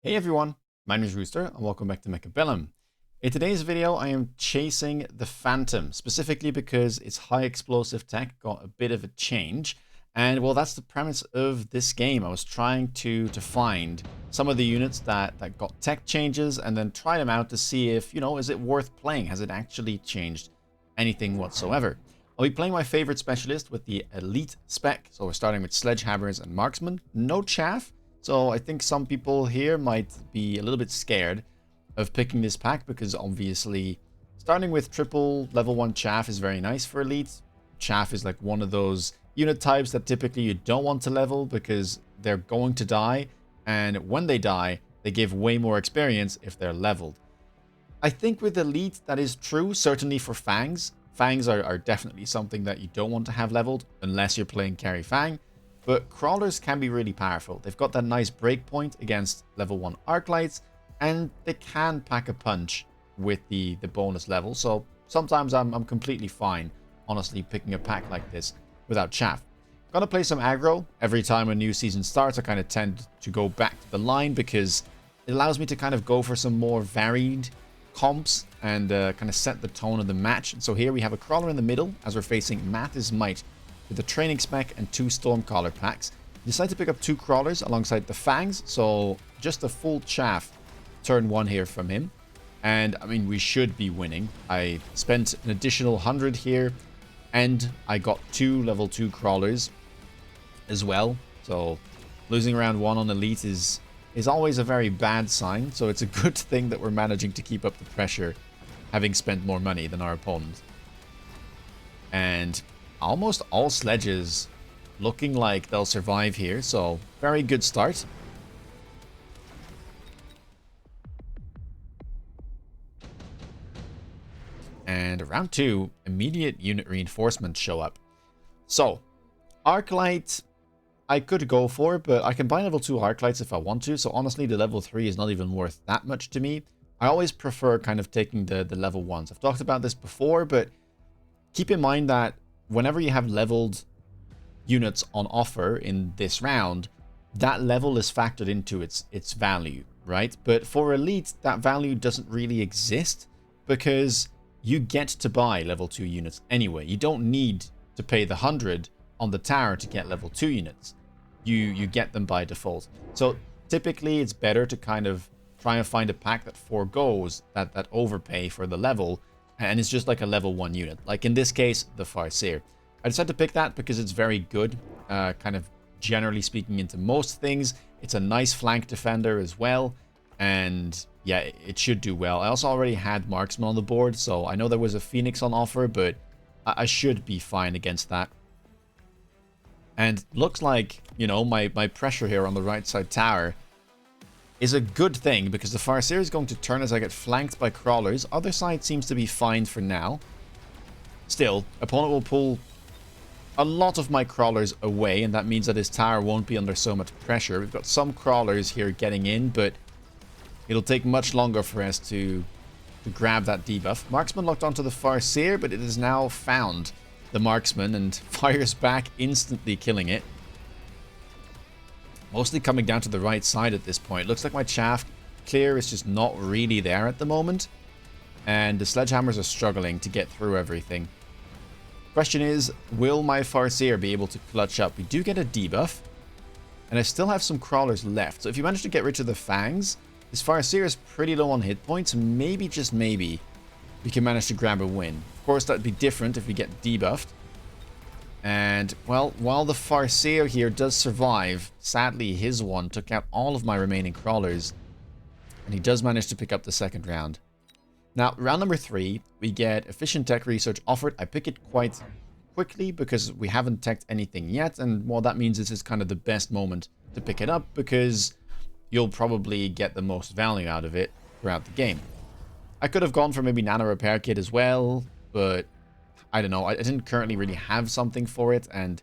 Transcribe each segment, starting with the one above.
Hey everyone, my name is Rooster and welcome back to Mechabellum. In today's video I am chasing the Phantom, specifically because its high explosive tech got a bit of a change. And well, that's the premise of this game. I was trying to find some of the units that got tech changes and then try them out to see if, is it worth playing? Has it actually changed anything whatsoever? I'll be playing my favorite specialist with the elite spec. So we're starting with sledgehammers and marksmen. No chaff. So I think some people here might be a little bit scared of picking this pack because obviously starting with triple level 1 chaff is very nice for elite. Chaff is like one of those unit types that typically you don't want to level because they're going to die, and when they die they give way more experience if they're leveled. I think with elite that is true, certainly for fangs. Fangs are definitely something that you don't want to have leveled unless you're playing carry fang. But crawlers can be really powerful. They've got that nice breakpoint against level 1 arc lights, and they can pack a punch with the bonus level. So sometimes I'm completely fine, honestly, picking a pack like this without chaff. Gonna play some aggro. Every time a new season starts, I kind of tend to go back to the line because it allows me to kind of go for some more varied comps and kind of set the tone of the match. And so here we have a crawler in the middle as we're facing Math is Might with the training spec and 2 Stormcaller packs. Decide to pick up 2 crawlers alongside the fangs, so just a full chaff turn 1 here from him. And I mean, we should be winning. I spent an additional 100 here, and I got 2 level 2 crawlers as well. So losing round 1 on elite is always a very bad sign, so it's a good thing that we're managing to keep up the pressure, having spent more money than our opponent. And almost all sledges looking like they'll survive here, so very good start. And round 2, immediate unit reinforcements show up. So, Arclight I could go for, but I can buy level 2 Arclights if I want to, so honestly the level 3 is not even worth that much to me. I always prefer kind of taking the level 1s. I've talked about this before, but keep in mind that whenever you have leveled units on offer in this round, that level is factored into its value, right? But for elite, that value doesn't really exist because you get to buy level 2 units anyway. You don't need to pay the 100 on the tower to get level 2 units. You get them by default. So typically it's better to kind of try and find a pack that forgoes that overpay for the level, and it's just like a level 1 unit. Like in this case, the Farseer. I decided to pick that because it's very good, kind of generally speaking into most things. It's a nice flank defender as well, and yeah, it should do well. I also already had marksman on the board, so I know there was a Phoenix on offer, but I should be fine against that. And looks like, my pressure here on the right side tower is a good thing because the Farseer is going to turn as I get flanked by crawlers. Other side seems to be fine for now. Still, opponent will pull a lot of my crawlers away, and that means that his tower won't be under so much pressure. We've got some crawlers here getting in, but it'll take much longer for us to grab that debuff. Marksman locked onto the Farseer, but it has now found the marksman and fires back, instantly killing it. Mostly coming down to the right side at this point. Looks like my chaff clear is just not really there at the moment, and the sledgehammers are struggling to get through everything. Question is, will my Farseer be able to clutch up? We do get a debuff, and I still have some crawlers left. So if you manage to get rid of the fangs, this Farseer is pretty low on hit points. Maybe, just maybe, we can manage to grab a win. Of course, that'd be different if we get debuffed. And, well, while the Farseer here does survive, sadly his one took out all of my remaining crawlers, and he does manage to pick up the second round. Now, round number 3, we get efficient tech research offered. I pick it quite quickly because we haven't teched anything yet, and well, that means this is kind of the best moment to pick it up because you'll probably get the most value out of it throughout the game. I could have gone for maybe nano repair kit as well, but I don't know, I didn't currently really have something for it, and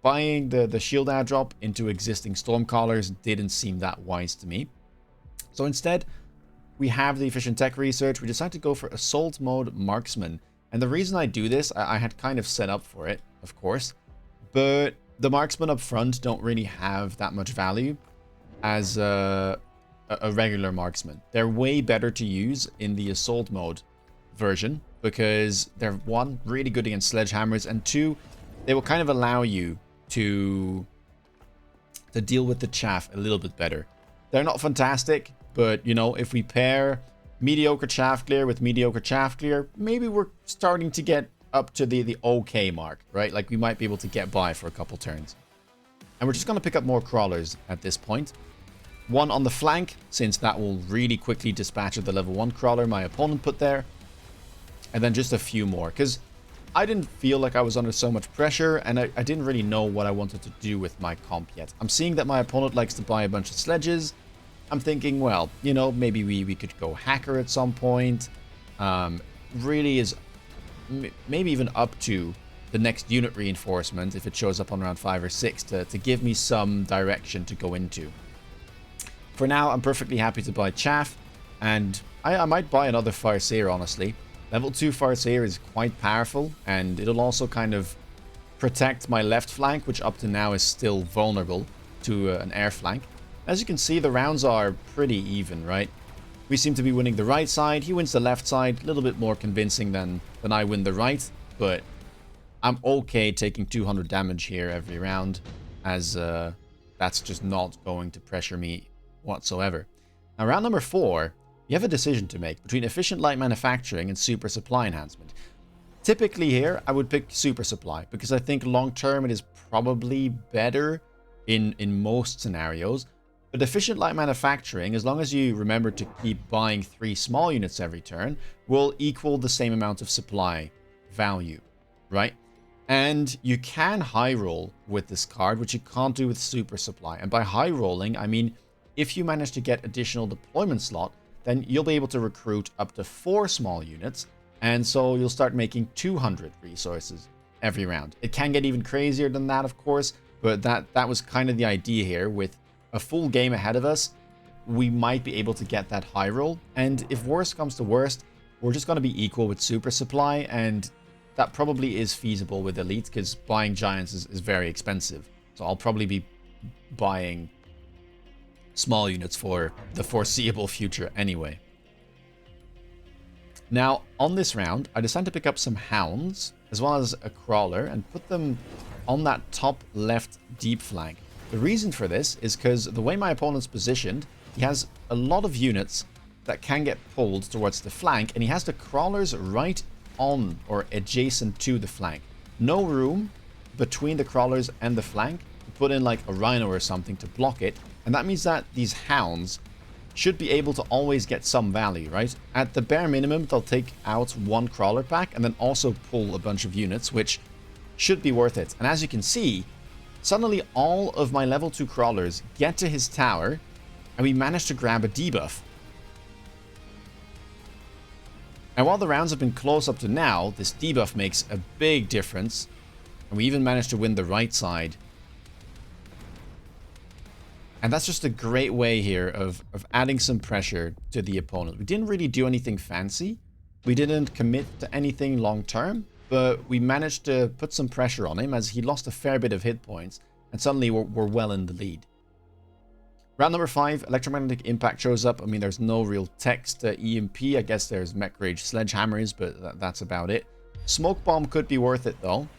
buying the shield airdrop into existing Stormcallers didn't seem that wise to me. So instead, we have the efficient tech research. We decided to go for assault mode marksman, and the reason I do this, I had kind of set up for it, of course, but the marksmen up front don't really have that much value, as a regular marksman. They're way better to use in the assault mode version because they're, one, really good against sledgehammers, and two, they will kind of allow you to deal with the chaff a little bit better. They're not fantastic, but, you know, if we pair mediocre chaff clear with mediocre chaff clear, maybe we're starting to get up to the okay mark, right? Like, we might be able to get by for a couple turns. And we're just going to pick up more crawlers at this point. One on the flank, since that will really quickly dispatch of the level 1 crawler my opponent put there. And then just a few more, because I didn't feel like I was under so much pressure, and I didn't really know what I wanted to do with my comp yet. I'm seeing that my opponent likes to buy a bunch of sledges. I'm thinking, well, you know, maybe we could go hacker at some point. Really is maybe even up to the next unit reinforcement if it shows up on round 5 or 6 to give me some direction to go into. For now, I'm perfectly happy to buy chaff, and I might buy another Farseer, honestly. Level 2 Farseer is quite powerful, and it'll also kind of protect my left flank, which up to now is still vulnerable to an air flank. As you can see, the rounds are pretty even, right? We seem to be winning the right side. He wins the left side. A little bit more convincing than I win the right, but I'm okay taking 200 damage here every round, as that's just not going to pressure me whatsoever. Now, round number 4, you have a decision to make between efficient light manufacturing and super supply enhancement. Typically here, I would pick super supply because I think long term it is probably better in most scenarios. But efficient light manufacturing, as long as you remember to keep buying 3 small units every turn, will equal the same amount of supply value, right? And you can high roll with this card, which you can't do with super supply. And by high rolling, I mean if you manage to get additional deployment slot, then you'll be able to recruit up to 4 small units, and so you'll start making 200 resources every round. It can get even crazier than that, of course, but that was kind of the idea here. With a full game ahead of us, we might be able to get that high roll, and if worst comes to worst, we're just going to be equal with super supply, and that probably is feasible with elite, because buying giants is very expensive. So I'll probably be buying small units for the foreseeable future anyway. Now, on this round, I decided to pick up some hounds, as well as a crawler, and put them on that top left deep flank. The reason for this is because the way my opponent's positioned, he has a lot of units that can get pulled towards the flank, and he has the crawlers right on or adjacent to the flank. No room between the crawlers and the flank to put in like a rhino or something to block it. And that means that these hounds should be able to always get some value, right? At the bare minimum, they'll take out 1 crawler pack and then also pull a bunch of units, which should be worth it. And as you can see, suddenly all of my level 2 crawlers get to his tower, and we manage to grab a debuff. And while the rounds have been close up to now, this debuff makes a big difference, and we even managed to win the right side. And that's just a great way here of adding some pressure to the opponent. We didn't really do anything fancy. We didn't commit to anything long term, but we managed to put some pressure on him as he lost a fair bit of hit points, and suddenly we're well in the lead. Round number 5, electromagnetic impact shows up. I mean, there's no real text. EMP, I guess there's mech rage sledgehammers, but that's about it. Smoke bomb could be worth it though,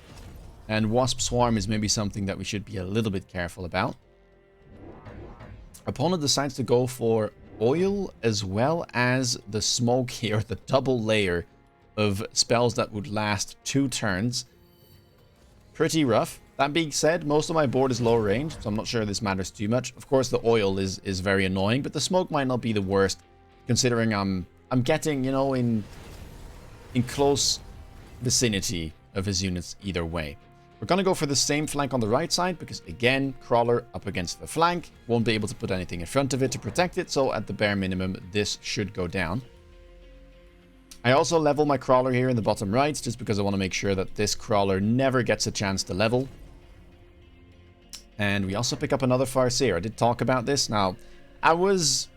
and wasp swarm is maybe something that we should be a little bit careful about. Opponent decides to go for oil as well as the smoke here, the double layer of spells that would last 2 turns. Pretty rough. That being said, most of my board is low range, so I'm not sure this matters too much. Of course, the oil is very annoying, but the smoke might not be the worst, considering I'm getting, you know, in close vicinity of his units either way. We're going to go for the same flank on the right side because, again, crawler up against the flank. Won't be able to put anything in front of it to protect it, so at the bare minimum, this should go down. I also level my crawler here in the bottom right, just because I want to make sure that this crawler never gets a chance to level. And we also pick up another Farseer. I did talk about this. Now, I was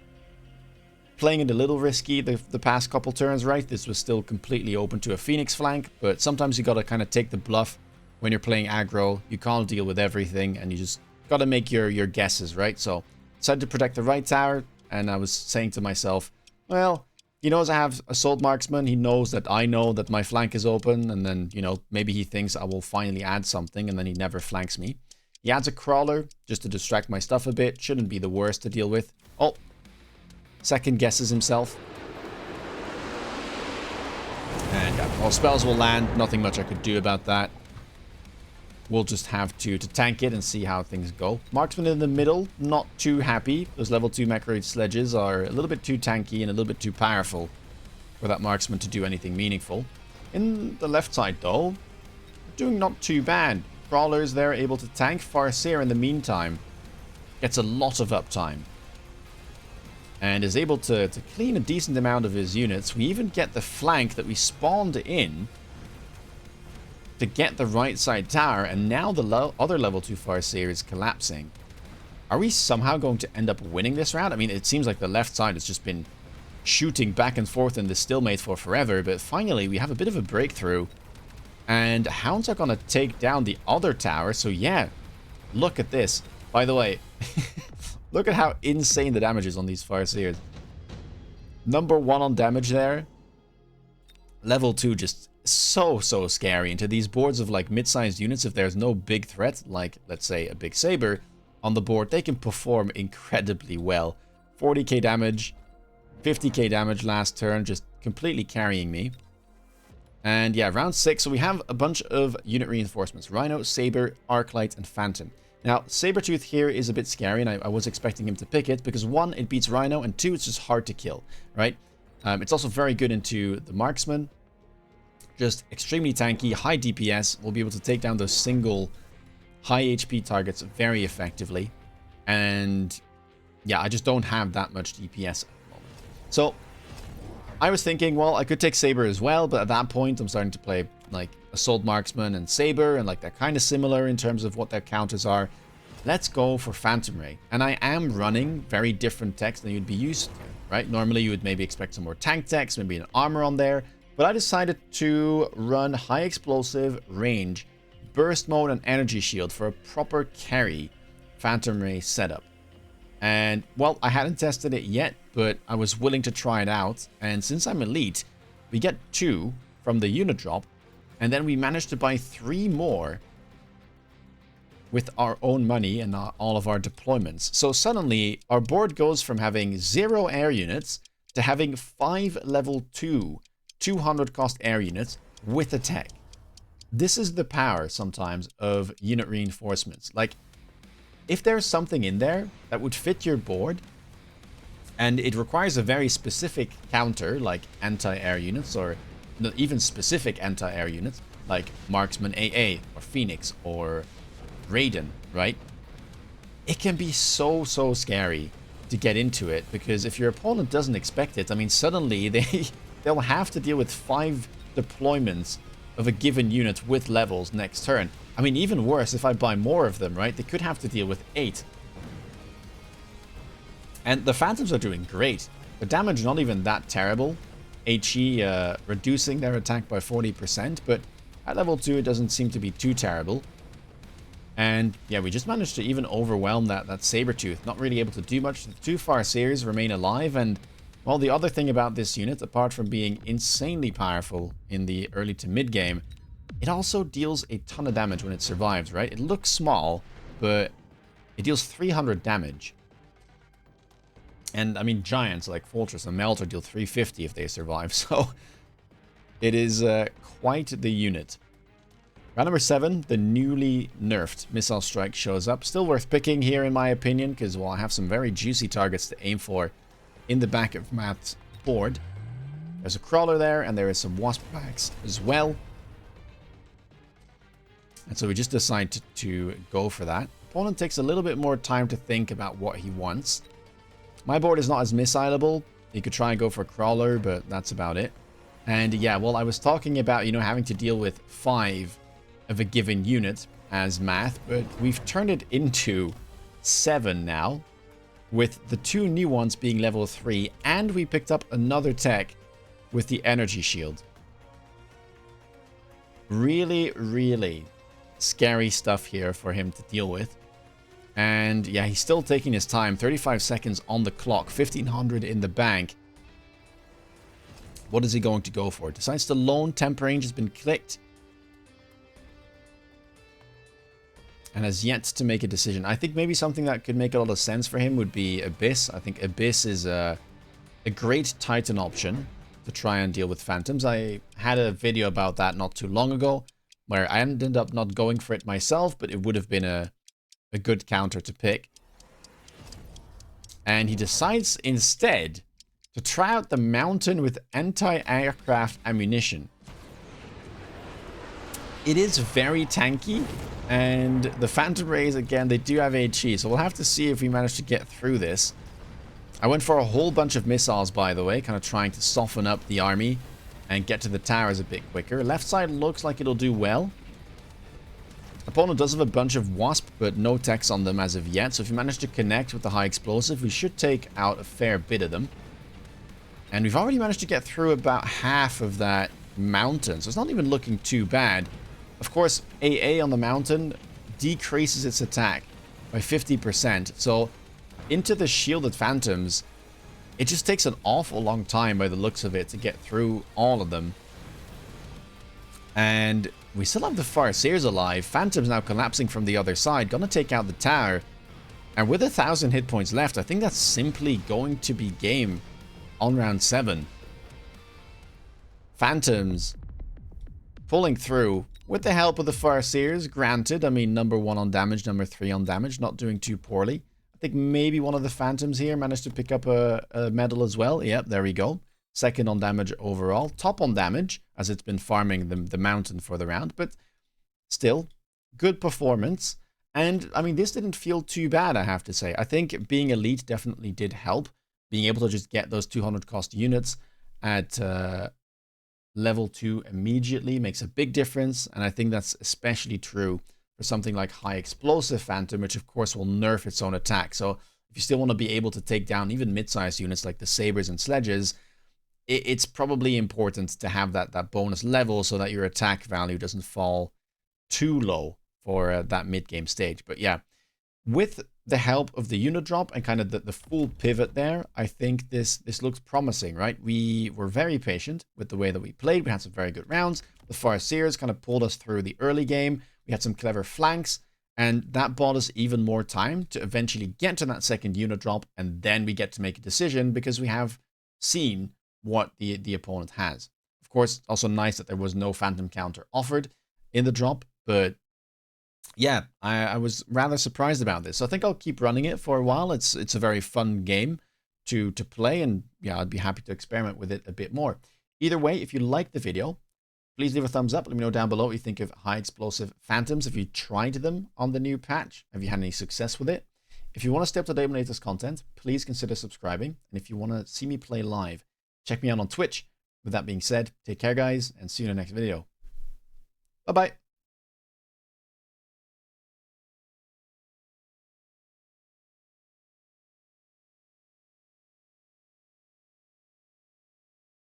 playing it a little risky the past couple turns, right? This was still completely open to a Phoenix flank, but sometimes you got to kind of take the bluff. When you're playing aggro, you can't deal with everything, and you just got to make your guesses, right? So, decided to protect the right tower, and I was saying to myself, well, he knows I have Assault Marksman. He knows that I know that my flank is open. And then, you know, maybe he thinks I will finally add something. And then he never flanks me. He adds a Crawler just to distract my stuff a bit. Shouldn't be the worst to deal with. Oh, second guesses himself. And yeah, all spells will land. Nothing much I could do about that. We'll just have to tank it and see how things go. Marksman in the middle, not too happy. Those level 2 Mechabellum sledges are a little bit too tanky and a little bit too powerful for that marksman to do anything meaningful. In the left side, though, doing not too bad. Crawlers there able to tank. Farseer in the meantime gets a lot of uptime and is able to clean a decent amount of his units. We even get the flank that we spawned in to get the right side tower, and now the other level 2 Farseer is collapsing. Are we somehow going to end up winning this round? I mean, it seems like the left side has just been shooting back and forth in the stalemate for forever, but finally we have a bit of a breakthrough, and Hounds are going to take down the other tower. So yeah, look at this. By the way, look at how insane the damage is on these Farseers. Number 1 on damage there. Level 2 just so scary. Into these boards of like mid-sized units, if there's no big threat, like let's say a big saber on the board, they can perform incredibly well. 40k damage, 50k damage last turn, just completely carrying me. And yeah, round 6, so we have a bunch of unit reinforcements. Rhino, Saber, Arclight, and Phantom. Now, Sabertooth here is a bit scary, and I was expecting him to pick it, because 1, it beats Rhino, and 2, it's just hard to kill, right? It's also very good into the Marksman. Just extremely tanky, high DPS. We'll be able to take down those single high HP targets very effectively. And yeah, I just don't have that much DPS at the moment. So I was thinking, well, I could take Saber as well, but at that point I'm starting to play like Assault Marksman and Saber, and like they're kind of similar in terms of what their counters are. Let's go for Phantom Ray. And I am running very different techs than you'd be used to, right? Normally you would maybe expect some more tank techs, maybe an armor on there. But I decided to run high explosive, range, burst mode, and energy shield for a proper carry Phantom Ray setup. And, well, I hadn't tested it yet, but I was willing to try it out. And since I'm elite, we get 2 from the unit drop, and then we managed to buy 3 more with our own money and all of our deployments. So suddenly, our board goes from having 0 air units to having 5 level 2 200 cost air units with a tech. This is the power sometimes of unit reinforcements. Like, if there's something in there that would fit your board and it requires a very specific counter like anti-air units, or even specific anti-air units like Marksman AA or Phoenix or Raiden, right? It can be so scary to get into it, because if your opponent doesn't expect it, I mean, suddenly they'll have to deal with 5 deployments of a given unit with levels next turn. I mean, even worse, if I buy more of them, right? They could have to deal with 8. And the Phantoms are doing great. The damage not even that terrible. HE reducing their attack by 40%, but at level 2 it doesn't seem to be too terrible. And yeah, we just managed to even overwhelm that Sabertooth. Not really able to do much. The 2 Farseers remain alive, and well, the other thing about this unit, apart from being insanely powerful in the early to mid game, it also deals a ton of damage when it survives, right? It looks small, but it deals 300 damage. And I mean, giants like Fortress and Melter deal 350 if they survive, so it is quite the unit. Round number 7, the newly nerfed Missile Strike shows up. Still worth picking here in my opinion, because well, I have some very juicy targets to aim for in the back of Matt's board. There's a Crawler there, and there is some Wasp packs as well. And so we just decide to go for that. Opponent takes a little bit more time to think about what he wants. My board is not as missileable. You could try and go for a Crawler, but that's about it. And yeah, well, I was talking about, you know, having to deal with 5 of a given unit as math, but we've turned it into 7 now, with the 2 new ones being level 3, and we picked up another tech with the energy shield. Really scary stuff here for him to deal with. And yeah, he's still taking his time. 35 seconds on the clock, 1500 in the bank. What is he going to go for? Decides to loan. Temp range has been clicked. And has yet to make a decision. I think maybe something that could make a lot of sense for him would be Abyss. I think Abyss is a great Titan option to try and deal with Phantoms. I had a video about that not too long ago, where I ended up not going for it myself, but it would have been a good counter to pick. And he decides instead to try out the Mountain with anti-aircraft ammunition. It is very tanky, and the Phantom Rays, again, they do have HE, so we'll have to see if we manage to get through this. I went for a whole bunch of missiles, by the way, kind of trying to soften up the army and get to the towers a bit quicker. Left side looks like it'll do well. Opponent does have a bunch of Wasp, but no techs on them as of yet, so if we manage to connect with the high explosive, we should take out a fair bit of them. And we've already managed to get through about half of that mountain, so it's not even looking too bad. Of course, AA on the mountain decreases its attack by 50%, so into the shielded Phantoms, it just takes an awful long time by the looks of it to get through all of them. And we still have the Farseers alive. Phantoms now collapsing from the other side, gonna take out the tower. And with 1,000 hit points left, I think that's simply going to be game on round 7. Phantoms pulling through with the help of the Farseers, granted. I mean, number 1 on damage, number 3 on damage, not doing too poorly. I think maybe one of the Phantoms here managed to pick up a medal as well. Yep, there we go. Second on damage overall. Top on damage, as it's been farming the mountain for the round. But still, good performance. And, I mean, this didn't feel too bad, I have to say. I think being elite definitely did help. Being able to just get those 200 cost units at level 2 immediately makes a big difference. And I think that's especially true for something like high explosive Phantom, which of course will nerf its own attack. So if you still want to be able to take down even mid-sized units like the Sabers and Sledges, it's probably important to have that bonus level so that your attack value doesn't fall too low for that mid-game stage. But yeah, with the help of the unit drop and kind of the full pivot there, I think this looks promising, right? We were very patient with the way that we played. We had some very good rounds. The Farseers kind of pulled us through the early game. We had some clever flanks, and that bought us even more time to eventually get to that second unit drop, and then we get to make a decision because we have seen what the opponent has. Of course, also nice that there was no Phantom counter offered in the drop, but yeah, I was rather surprised about this. So I think I'll keep running it for a while. It's a very fun game to play, and yeah, I'd be happy to experiment with it a bit more. Either way, if you like the video, please leave a thumbs up. Let me know down below what you think of high explosive Phantoms. Have you tried them on the new patch? Have you had any success with it? If you want to stay up to date with latest content, please consider subscribing. And if you want to see me play live, check me out on Twitch. With that being said, take care, guys, and see you in the next video. Bye-bye.